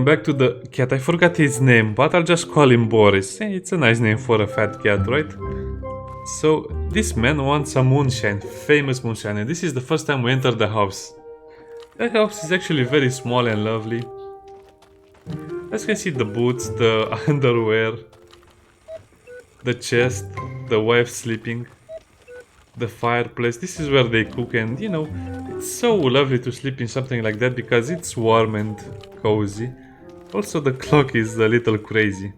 back to the cat. I forgot his name, but I'll just call him Boris. It's a nice name for a fat cat, right? So, this man wants some moonshine, famous moonshine, and this is the first time we enter the house. The house is actually very small and lovely. As you can see, the boots, the underwear, the chest, the wife sleeping, the fireplace. This is where they cook, and it's so lovely to sleep in something like that because it's warm and cozy. Also, the clock is a little crazy.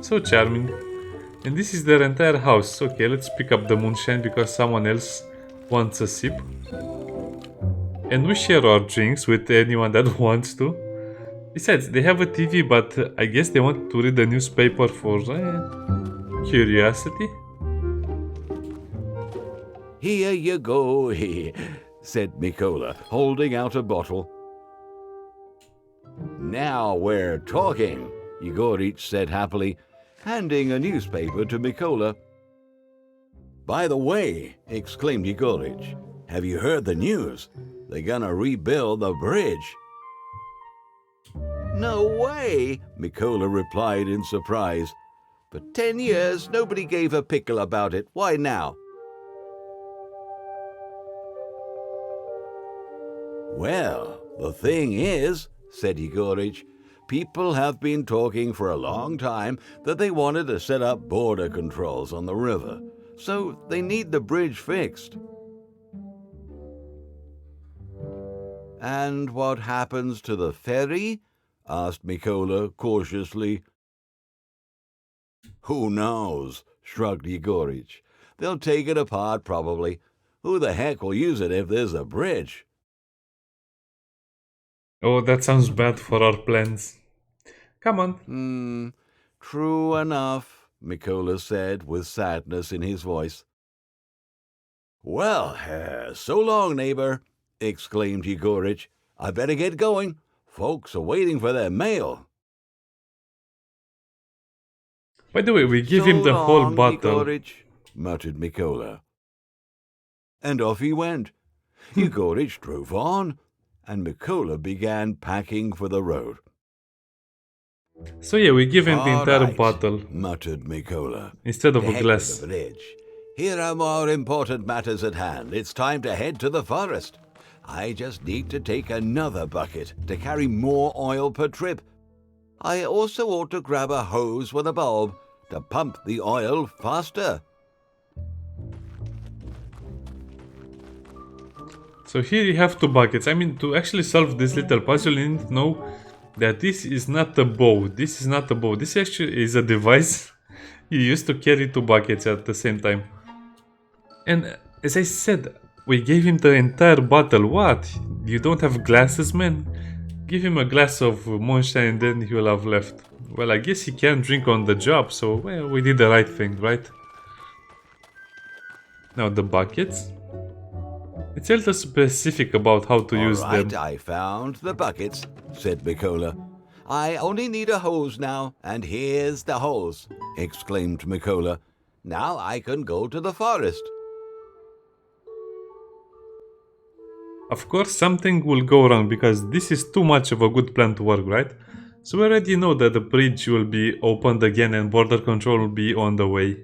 So charming. And this is their entire house. Okay, let's pick up the moonshine because someone else wants a sip. And we share our drinks with anyone that wants to. Besides, they have a TV, but I guess they want to read the newspaper for curiosity. Here you go, said Mikola, holding out a bottle. Now we're talking, Yegorich said happily, handing a newspaper to Mikola. By the way, exclaimed Yegorich, have you heard the news? They're gonna rebuild the bridge. No way, Mikola replied in surprise. For 10 years, nobody gave a pickle about it. Why now? Well, the thing is, said Yegorich, people have been talking for a long time that they wanted to set up border controls on the river, so they need the bridge fixed. And what happens to the ferry? Asked Mikola cautiously. Who knows? Shrugged Yegorich. They'll take it apart probably. Who the heck will use it if there's a bridge? Oh, that sounds bad for our plans. Come on. True enough, Mikola said with sadness in his voice. Well, so long, neighbor, exclaimed Yegorich. I better get going. Folks are waiting for their mail. By the way, we give So him the whole long, bottle. Yegorich, muttered Mikola. And off he went. Yegorich drove on, and Mikola began packing for the road. So yeah, we give him the All entire right, bottle muttered Mikola. instead of The a heck glass. with the bridge. Here are more important matters at hand. It's time to head to the forest. I just need to take another bucket to carry more oil per trip. I also ought to grab a hose with a bulb to pump the oil faster. So here you have two buckets. I mean, to actually solve this little puzzle, you need to know that this is not a bow. This is not a bow. This actually is a device you use to carry two buckets at the same time. And as I said, we gave him the entire bottle. What? You don't have glasses, man? Give him a glass of moonshine and then he'll have left. Well, I guess he can drink on the job, so well, we did the right thing, right? Now the buckets. It's a little specific about how to use All right, them. I found the buckets, said Mikola. I only need a hose now, and here's the hose, exclaimed Mikola. Now I can go to the forest. Of course, something will go wrong because this is too much of a good plan to work, right? So we already know that the bridge will be opened again and border control will be on the way.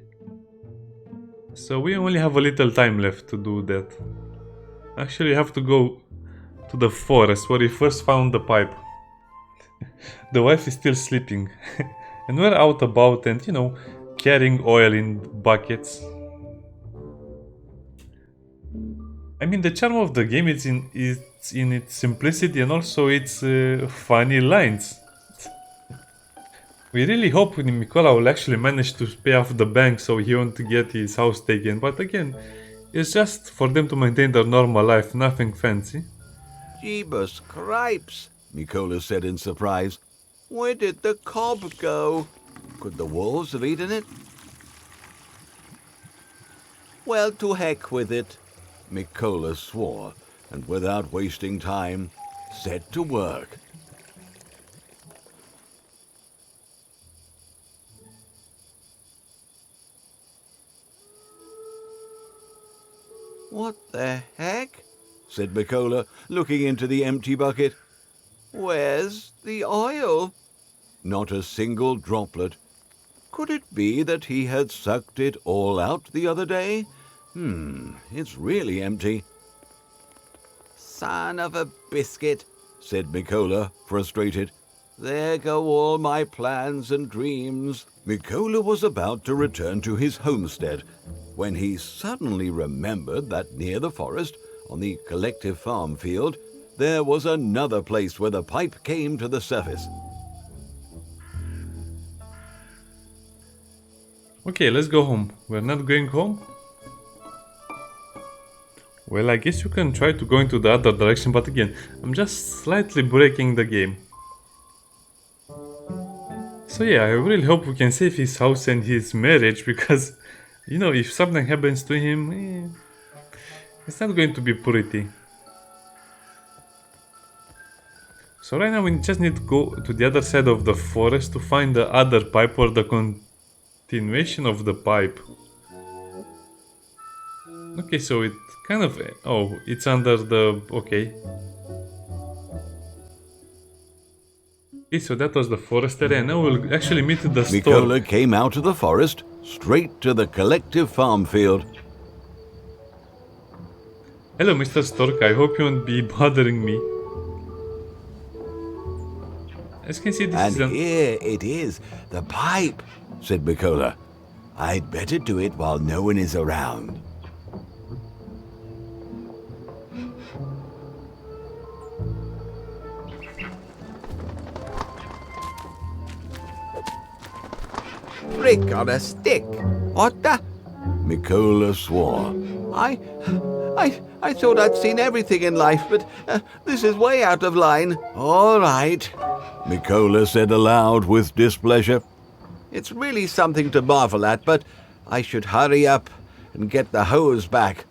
So we only have a little time left to do that. Actually, you have to go to the forest where we first found the pipe. The wife is still sleeping. And we're out about and, carrying oil in buckets. I mean, the charm of the game is in its simplicity and also its funny lines. We really hope Mikola will actually manage to pay off the bank so he won't get his house taken. But again, it's just for them to maintain their normal life, nothing fancy. Jeebus cripes, Mikola said in surprise. Where did the cob go? Could the wolves have eaten it? Well, to heck with it, Mikola swore, and without wasting time, set to work. What the heck? said Mikola, looking into the empty bucket. Where's the oil? Not a single droplet. Could it be that he had sucked it all out the other day? It's really empty. Son of a biscuit, said Mikola, frustrated. There go all my plans and dreams. Mikola was about to return to his homestead when he suddenly remembered that near the forest, on the collective farm field, there was another place where the pipe came to the surface. Okay, let's go home. We're not going home? Well, I guess you can try to go into the other direction, but again, I'm just slightly breaking the game. So yeah, I really hope we can save his house and his marriage, because, you know, if something happens to him, it's not going to be pretty. So right now we just need to go to the other side of the forest to find the other pipe, or the continuation of the pipe. Okay, so it kind of... oh, it's under the... okay. Okay, so that was the forest area, and now we'll actually meet the stork. Mikola came out of the forest, straight to the collective farm field. Hello, Mr. Stork, I hope you won't be bothering me. As you can see, this And here it is, the pipe, said Mikola. I'd better do it while no one is around. Brick on a stick. What the? Mikola swore. I thought I'd seen everything in life, but this is way out of line. All right, Mikola said aloud with displeasure. It's really something to marvel at, but I should hurry up and get the hose back.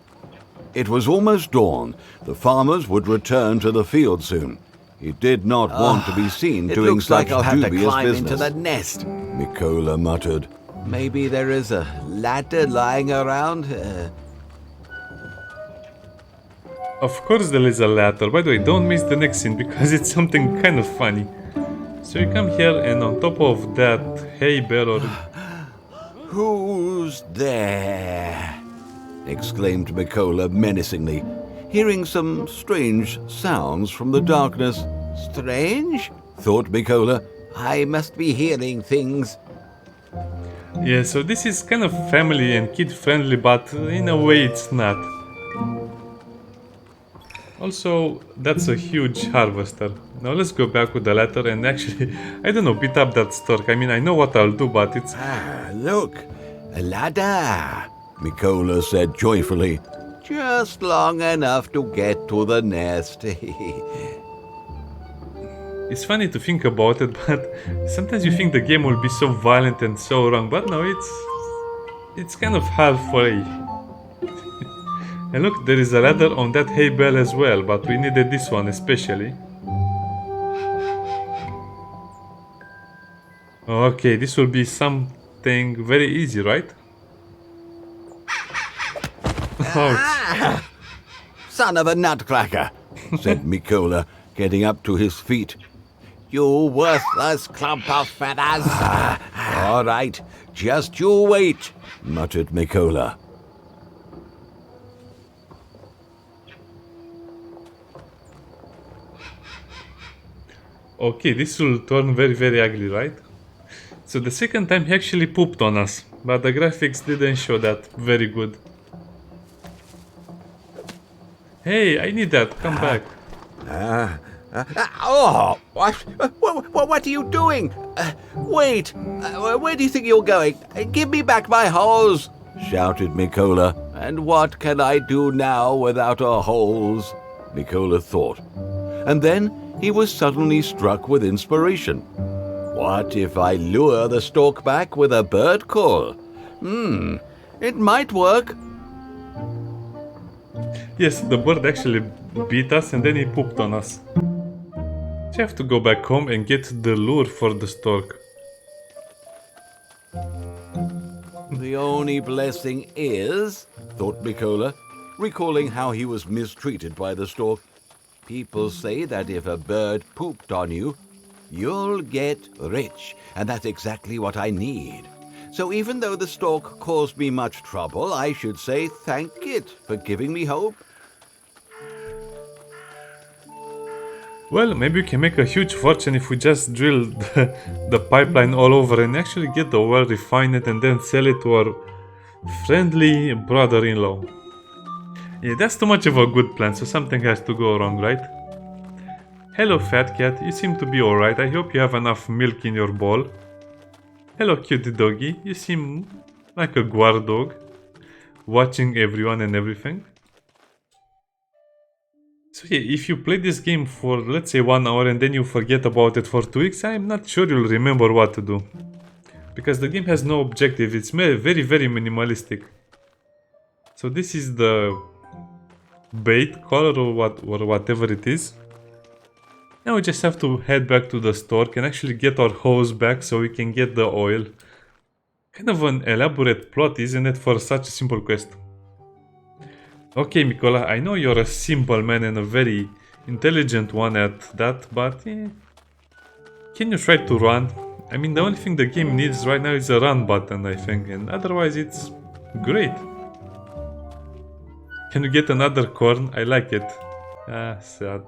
It was almost dawn. The farmers would return to the field soon. He did not want to be seen doing such dubious business. It looks like I'll have to climb into the nest, Mikola muttered. Maybe there is a ladder lying around. Of course there is a ladder. By the way, don't miss the next scene, because it's something kind of funny. So you come here, and on top of that hay bale, or... Who's there? Exclaimed Mikola menacingly, hearing some strange sounds from the darkness. Strange? Thought Mikola. I must be hearing things. Yeah, so this is kind of family and kid friendly, but in a way it's not. Also, that's a huge harvester. Now let's go back with the ladder and actually, I don't know, beat up that stork. I mean, I know what I'll do, but it's... Look, a ladder, Mikola said joyfully. Just long enough to get to the nest. It's funny to think about it, but sometimes you think the game will be so violent and so wrong, but no, it's kind of halfway. And look, there is a ladder on that hay bale as well, but we needed this one especially. Okay, this will be something very easy, right? Ouch. Son of a nutcracker, said Mikola, getting up to his feet. You worthless clump of feathers. All right, just you wait, muttered Mikola. Okay, this will turn very, very ugly, right? So the second time he actually pooped on us, but the graphics didn't show that very good. Hey, I need that, come back. What are you doing? Wait, where do you think you're going? Give me back my hose, shouted Mikola. And what can I do now without a hose? Mikola thought. And then he was suddenly struck with inspiration. What if I lure the stork back with a bird call? It might work. Yes, the bird actually beat us and then he pooped on us. So you have to go back home and get the lure for the stork. The only blessing is, thought Mikola, recalling how he was mistreated by the stork. People say that if a bird pooped on you, you'll get rich, and that's exactly what I need. So even though the stork caused me much trouble, I should say thank it for giving me hope. Well, maybe we can make a huge fortune if we just drill the pipeline all over and actually get the oil, refine it, and then sell it to our friendly brother-in-law. Yeah, that's too much of a good plan, so something has to go wrong, right? Hello, fat cat. You seem to be alright. I hope you have enough milk in your bowl. Hello, cute doggy. You seem like a guard dog, watching everyone and everything. So yeah, if you play this game for let's say 1 hour and then you forget about it for 2 weeks, I'm not sure you'll remember what to do. Because the game has no objective, it's very minimalistic. So this is the bait color or whatever it is. Now we just have to head back to the stork and actually get our hose back so we can get the oil. Kind of an elaborate plot, isn't it, for such a simple quest? Okay, Mikola, I know you're a simple man and a very intelligent one at that, but can you try to run? I mean, the only thing the game needs right now is a run button, I think, and otherwise it's great. Can you get another corn? I like it. Ah, sad.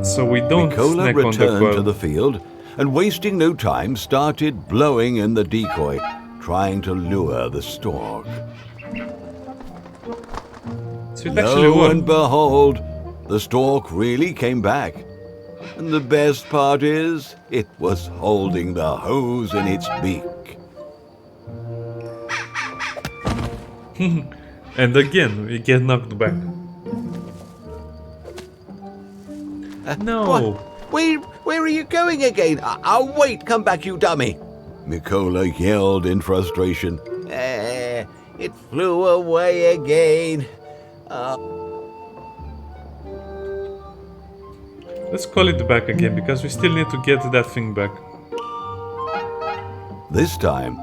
So we don't Mikola snack on the returned corn. to the field and, wasting no time, started blowing in the decoy, trying to lure the stork. So it actually Lo and worked. behold, the stork really came back. And the best part is, it was holding the hose in its beak. And again, we get knocked back. No. What? Where are you going again? I'll wait, come back, you dummy. Mikola yelled in frustration. It flew away again. Let's call it back again because we still need to get that thing back. This time,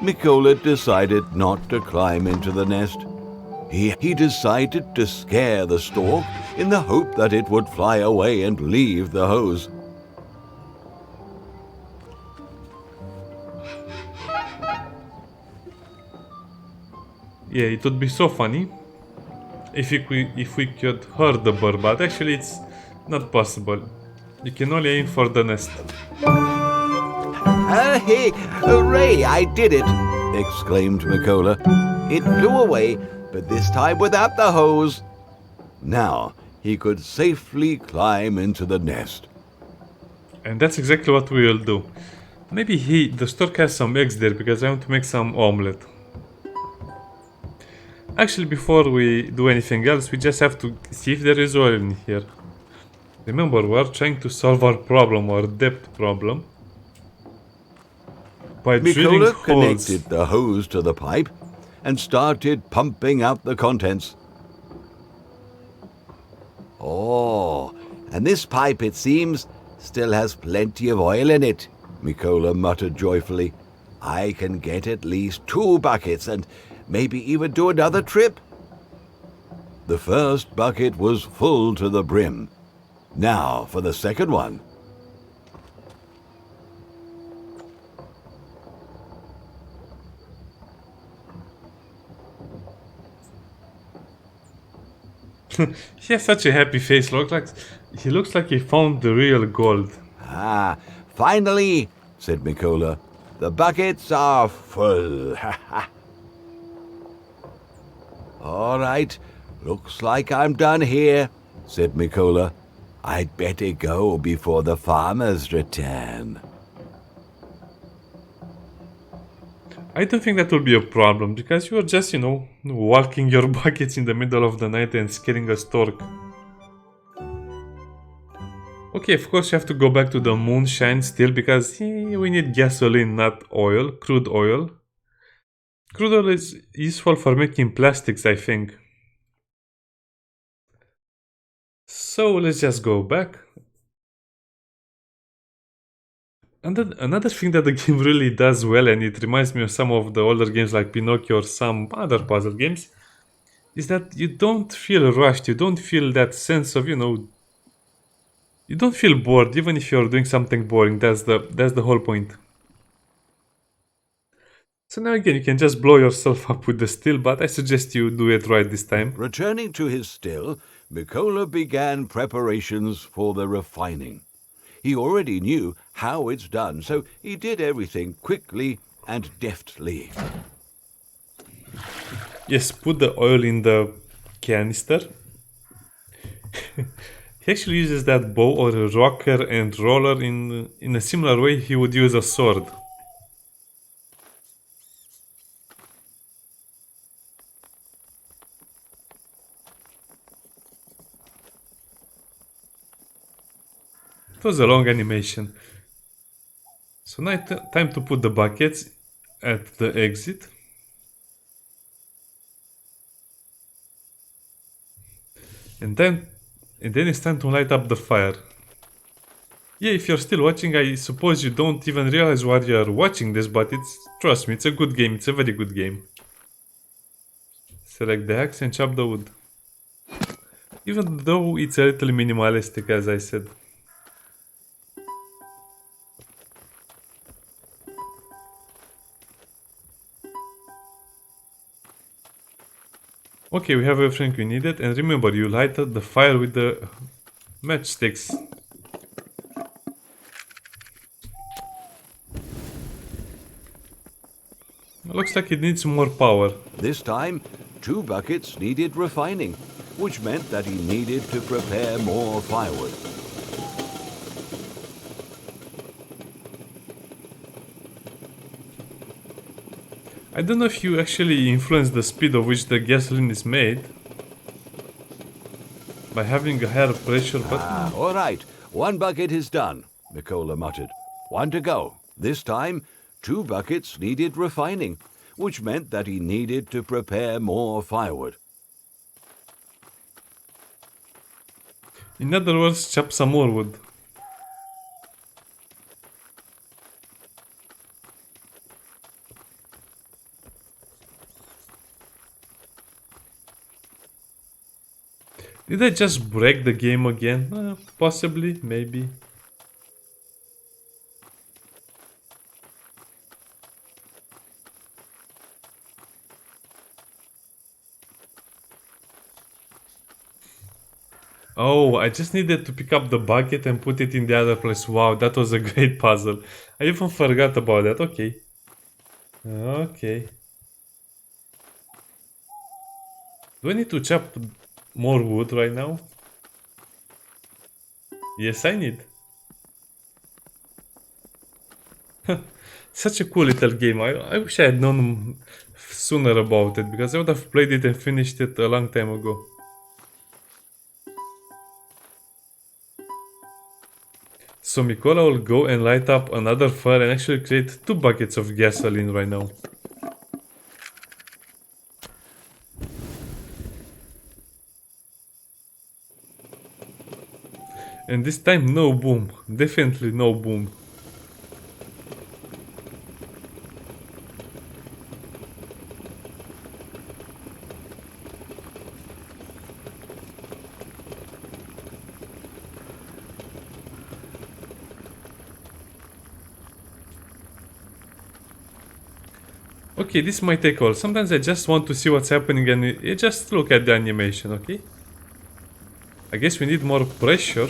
Mikola decided not to climb into the nest. He decided to scare the stork in the hope that it would fly away and leave the hose. Yeah, it would be so funny if we could hurt the bird, but actually it's not possible. You can only aim for the nest. Hey, hooray, I did it! Exclaimed Mikola. It flew away, but this time without the hose. Now he could safely climb into the nest. And that's exactly what we will do. Maybe the stork has some eggs there because I want to make some omelette. Actually, before we do anything else, we just have to see if there is oil in here. Remember, we're trying to solve our problem, our debt problem, by drilling Mikola holes. connected the hose to the pipe and started pumping out the contents. Oh, and this pipe, it seems, still has plenty of oil in it, Mikola muttered joyfully. I can get at least 2 buckets and maybe even do another trip. The first bucket was full to the brim. Now for the second one. He has such a happy face. He looks like he found the real gold. Ah, finally, said Mikola. The buckets are full. All right, looks like I'm done here, said Mikola. I'd better go before the farmers return. I don't think that will be a problem because you are just, walking your buckets in the middle of the night and scaring a stork. Okay, of course you have to go back to the moonshine still because we need gasoline, not oil, crude oil. Crude oil is useful for making plastics, I think. So let's just go back. Another thing that the game really does well, and it reminds me of some of the older games like Pinocchio or some other puzzle games, is that you don't feel rushed. You don't feel that sense of, you don't feel bored even if you're doing something boring. That's the whole point. So now again, you can just blow yourself up with the steel, but I suggest you do it right this time. Returning to his still, Mikola began preparations for the refining. He already knew how it's done, so he did everything quickly and deftly. Yes, put the oil in the canister. He actually uses that bow or a rocker and roller in a similar way he would use a sword. It was a long animation. So now time to put the buckets at the exit. And then it's time to light up the fire. Yeah, if you're still watching, I suppose you don't even realize why you're watching this, but trust me, it's a good game. It's a very good game. Select the axe and chop the wood. Even though it's a little minimalistic, as I said. Okay, we have everything we needed, and remember, you lighted the fire with the matchsticks. Looks like it needs more power. This time, 2 buckets needed refining, which meant that he needed to prepare more firewood. I don't know if you actually influence the speed of which the gasoline is made by having a higher pressure, but All right, 1 bucket is done, Mikola muttered. 1 to go. This time, 2 buckets needed refining, which meant that he needed to prepare more firewood. in other words, chop some more wood. Did I just break the game again? Possibly, maybe. Oh, I just needed to pick up the bucket and put it in the other place. Wow, that was a great puzzle. I even forgot about that. Okay. Okay. Do I need to chop more wood right now? Yes, I need. Such a cool little game. I wish I had known sooner about it because I would have played it and finished it a long time ago. So Mikola will go and light up another fire and actually create 2 buckets of gasoline right now. And this time no boom. Definitely no boom. Okay, this might take a while. Sometimes I just want to see what's happening and just look at the animation, okay? I guess we need more pressure.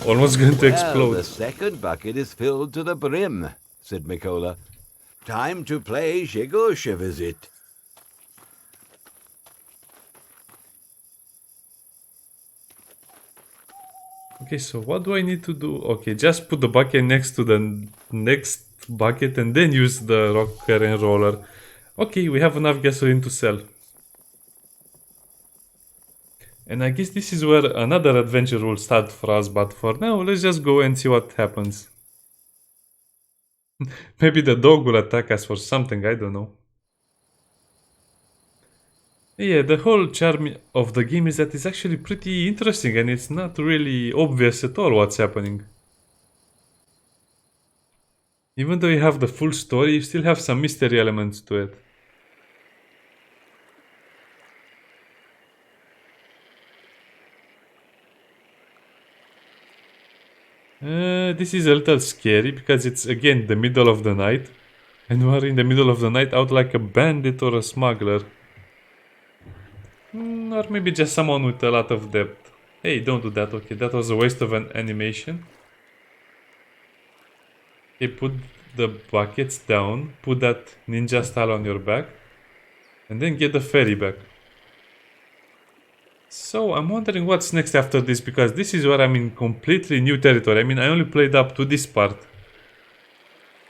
Almost going to Well, explode. the second bucket is filled to the brim, said Mikola. Time to play Shigosha visit. Okay, so what do I need to do? Okay, just put the bucket next to the next bucket and then use the rocker and roller. Okay, we have enough gasoline to sell. And I guess this is where another adventure will start for us, but for now, let's just go and see what happens. Maybe the dog will attack us for something, I don't know. Yeah, the whole charm of the game is that it's actually pretty interesting and it's not really obvious at all what's happening. Even though you have the full story, you still have some mystery elements to it. This is a little scary because it's again the middle of the night, and we're in the middle of the night out like a bandit or a smuggler. Or maybe just someone with a lot of debt. Hey, don't do that, okay, that was a waste of an animation. Okay, put the buckets down, put that ninja style on your back, and then get the ferry back. So, I'm wondering what's next after this, because this is where I'm in completely new territory. I mean, I only played up to this part.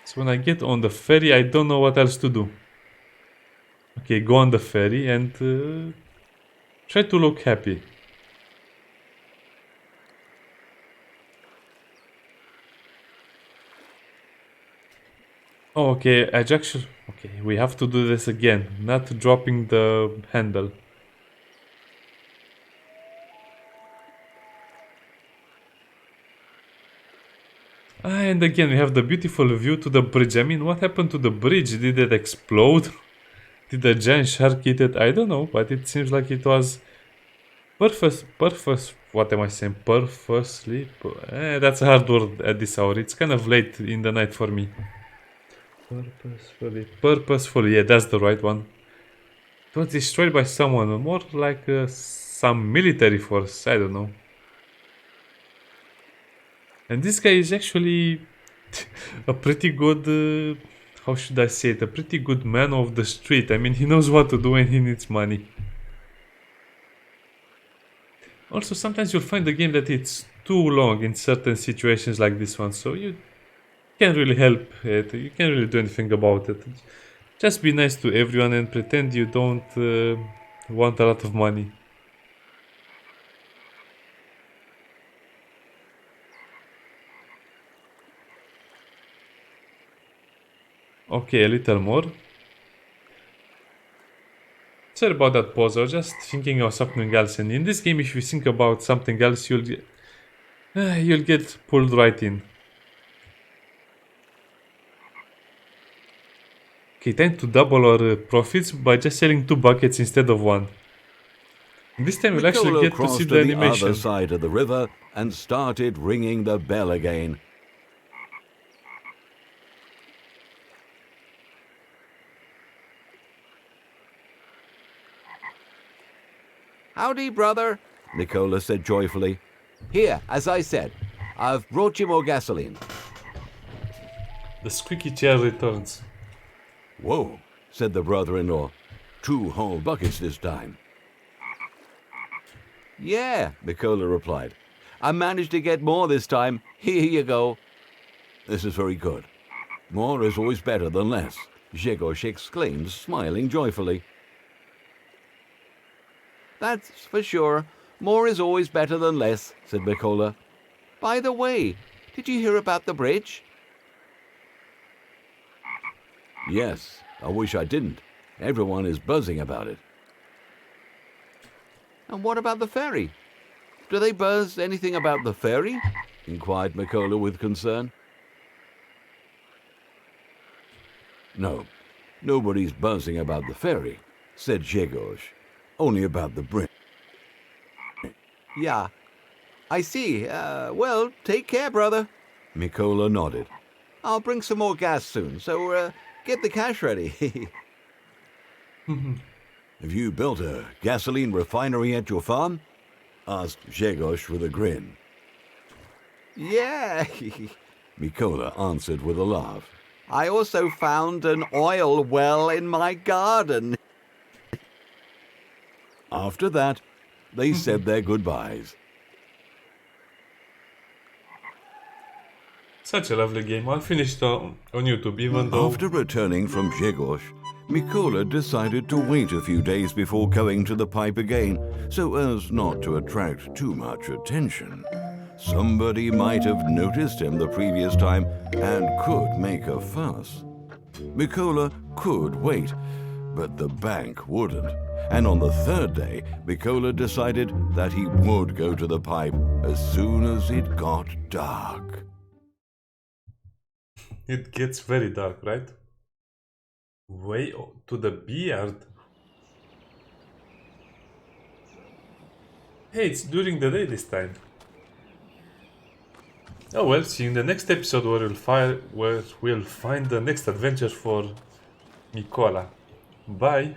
So when I get on the ferry, I don't know what else to do. Okay, go on the ferry and try to look happy. Oh, okay, ejection. Okay, we have to do this again, not dropping the handle. And again, we have the beautiful view to the bridge. I mean, what happened to the bridge? Did it explode? Did the giant shark eat it? I don't know, but it seems like it was what am I saying? Purposely? That's a hard word at this hour. It's kind of late in the night for me. Purposefully, yeah, that's the right one. It was destroyed by someone, more like some military force, I don't know. And this guy is actually a pretty good, how should I say it, a pretty good man of the street. I mean, he knows what to do when he needs money. Also, sometimes you'll find the game that it's too long in certain situations like this one, so you can't really help it, you can't really do anything about it. Just be nice to everyone and pretend you don't want a lot of money. Okay, a little more. Sorry about that pause, I was just thinking of something else, and in this game if you think about something else you'll get pulled right in. Okay, time to double our profits by just selling 2 buckets instead of one. This time we'll actually Nicolo get to crossed see to the the animation. other side of the river and started ringing the bell again. Howdy, brother, Nicola said joyfully. Here, as I said, I've brought you more gasoline. The squeaky chair returns. Whoa, said the brother-in-law. 2 whole buckets this time. Yeah, Nicola replied. I managed to get more this time. Here you go. This is very good. More is always better than less, Grzegorz exclaimed, smiling joyfully. That's for sure. More is always better than less, said Nicola. By the way, did you hear about the bridge? Yes, I wish I didn't. Everyone is buzzing about it. And what about the ferry? Do they buzz anything about the ferry? Inquired Nicola with concern. No, nobody's buzzing about the ferry, said Grzegorz. Only about the bridge. Yeah, I see. Well, take care, brother. Nicola nodded. I'll bring some more gas soon, so get the cash ready. Have you built a gasoline refinery at your farm? Asked Grzegorz with a grin. Yeah, Nicola answered with a laugh. I also found an oil well in my garden. After that, they said their goodbyes. Such a lovely game. I'll finish it on YouTube, even though... After returning from Grzegorz, Nicola decided to wait a few days before going to the pipe again, so as not to attract too much attention. Somebody might have noticed him the previous time and could make a fuss. Nicola could wait, but the bank wouldn't. And on the 3rd day, Nicola decided that he would go to the pipe as soon as it got dark. It gets very dark, right? Way to the beard. Hey, it's during the day this time. Oh well, see you in the next episode where we'll find the next adventure for Mikola. Bye.